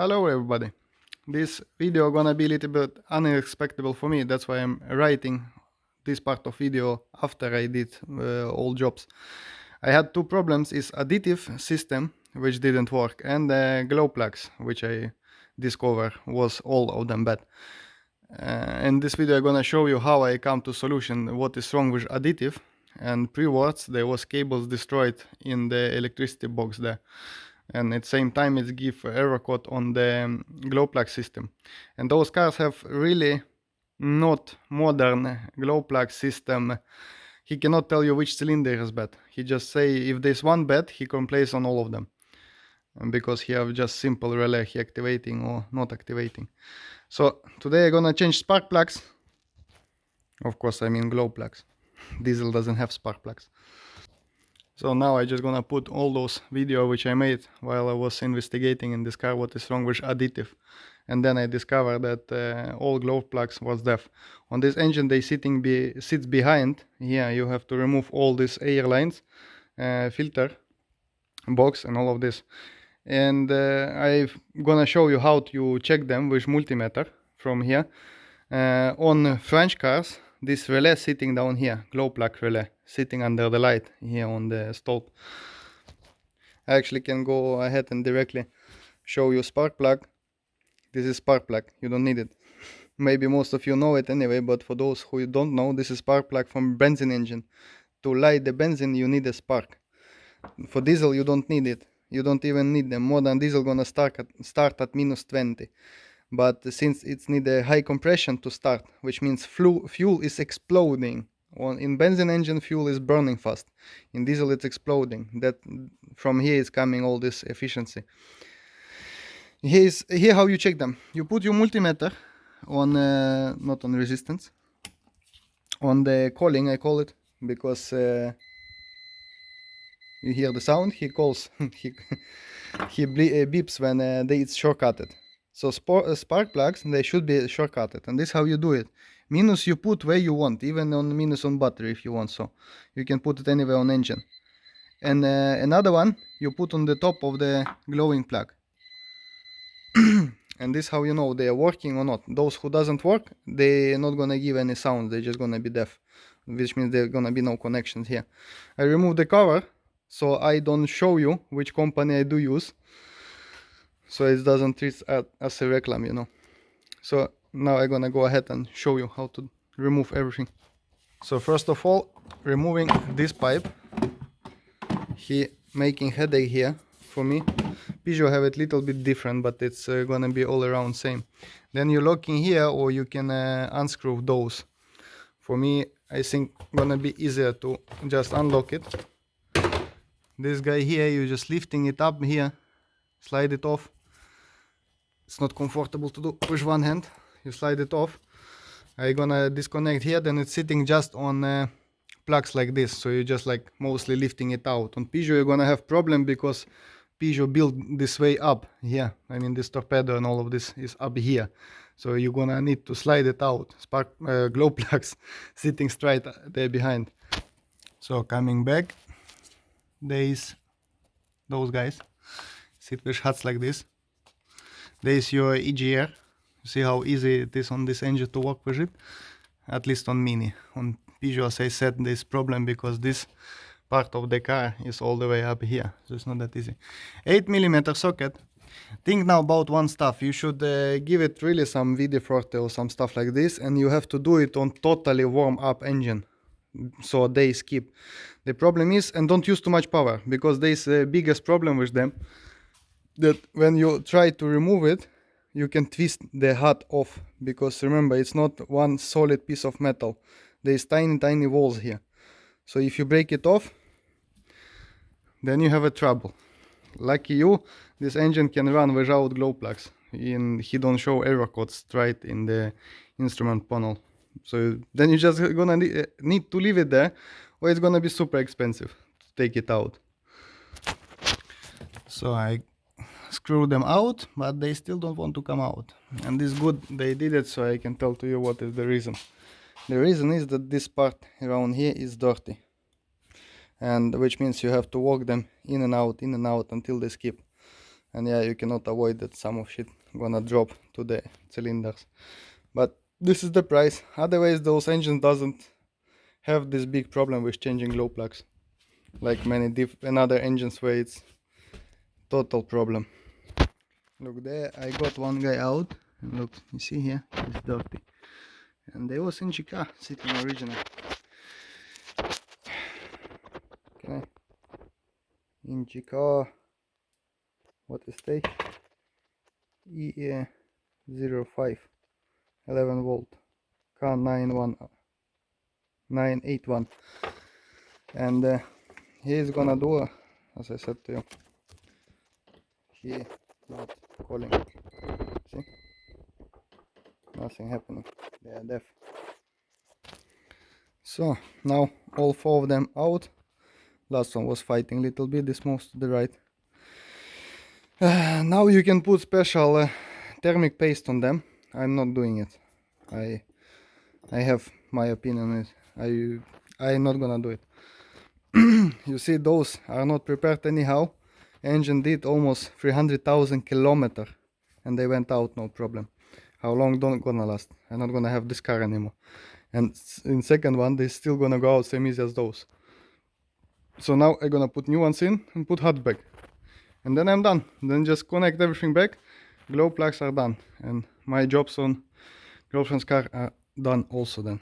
Hello everybody. This video gonna be a little bit unexpected for me. That's why I'm writing this part of video after I did all jobs. I had two problems: is additive system which didn't work and the glow plugs which I discovered was all of them bad. In this video I'm gonna show you how I come to solution what is wrong with additive, and pre-wards there was cables destroyed in the electricity box there, and at the same time it give error code on the glow plug system. And those cars have really not modern glow plug system. He cannot tell you which cylinder is bad. He just say if there's one bad, he complains on all of them, and because he have just simple relay he activating or not activating. So today I'm gonna change spark plugs. Of course I mean glow plugs. Diesel doesn't have spark plugs. So now I just gonna put all those video which I made while I was investigating in this car what is wrong with additive. And then I discovered that all glow plugs was deaf. On this engine they sits behind. Here you have to remove all these air lines, filter box and all of this. And I'm gonna show you how to check them with multimeter from here. On French cars, this relay sitting down here, glow plug relay, sitting under the light here on the stolp. I actually can go ahead and directly show you spark plug. This is spark plug, you don't need it. Maybe most of you know it anyway, but for those who don't know, this is spark plug from benzene engine. To light the benzene you need a spark. For diesel you don't need it. You don't even need them. Modern diesel gonna start at minus 20. But since it's need a high compression to start, which means fuel is exploding. In benzene engine fuel is burning fast. In diesel it's exploding. That from here is coming all this efficiency. Here how you check them. You put your multimeter on not on resistance, on the calling I call it, because you hear the sound. He calls. he beeps when it's shortcutted. So spark plugs, they should be shortcutted, and this is how you do it. Minus you put where you want, even on minus on battery if you want, so you can put it anywhere on engine. And another one you put on the top of the glowing plug. And this is how you know they are working or not. Those who doesn't work, they're not gonna give any sound, they're just gonna be deaf, which means there's gonna be no connections here. I remove the cover so I don't show you which company I do use, so it doesn't treat as a reclam, you know. So now I'm gonna go ahead and show you how to remove everything. So first of all, removing this pipe. He making headache here for me. Peugeot have it little bit different, but it's gonna be all around same. Then you lock in here, or you can unscrew those. For me, I think gonna be easier to just unlock it. This guy here, you just lifting it up here, slide it off. It's not comfortable to do with one hand. You slide it off. I'm gonna disconnect here, then it's sitting just on plugs like this, so you're just like mostly lifting it out. On Peugeot you're gonna have problem because Peugeot built this way up here. I mean this torpedo and all of this is up here, so you're gonna need to slide it out. Glow plugs sitting straight there behind. So coming back, there's those guys sit with hats like this. There's your EGR. You see how easy it is on this engine to work with it, at least on Mini. On Peugeot, as I said, there's problem because this part of the car is all the way up here, so it's not that easy. 8mm socket. Think now about one stuff. You should give it really some VD Forte or some stuff like this, and you have to do it on totally warm up engine, so they skip. The problem is, and don't use too much power, because there's the biggest problem with them, that when you try to remove it, you can twist the hut off, because remember, it's not one solid piece of metal. There's tiny walls here. So if you break it off, then you have a trouble. Lucky you, this engine can run without glow plugs. He don't show error codes right in the instrument panel. So then you're just gonna need to leave it there, or it's gonna be super expensive to take it out. So I screw them out, but they still don't want to come out. And it's good they did it, so I can tell to you what is the reason. The reason is that this part around here is dirty, and which means you have to walk them in and out until they skip. And yeah, you cannot avoid that some of shit gonna drop to the cylinders, but this is the price. Otherwise those engines doesn't have this big problem with changing glow plugs like many another engines where it's total problem. Look there, I got one guy out, and look, you see here, it's dirty, and there was in car sitting original. Okay, in car, what is stage? EA05 11 volt K981, and he's gonna do, as I said to you, he not calling. See, nothing happening, they are deaf. So now all 4 of them out. Last one was fighting a little bit, this moves to the right. Now you can put special thermic paste on them. I'm not doing it. I have my opinion on it. I'm not gonna do it. You see, those are not prepared anyhow. Engine did almost 300,000 kilometers and they went out no problem. How long don't gonna last? I'm not gonna have this car anymore. And in second one, they still gonna go out same easy as those. So now I'm gonna put new ones in and put hot back. And then I'm done. Then just connect everything back. Glow plugs are done. And my jobs on girlfriend's car are done also then.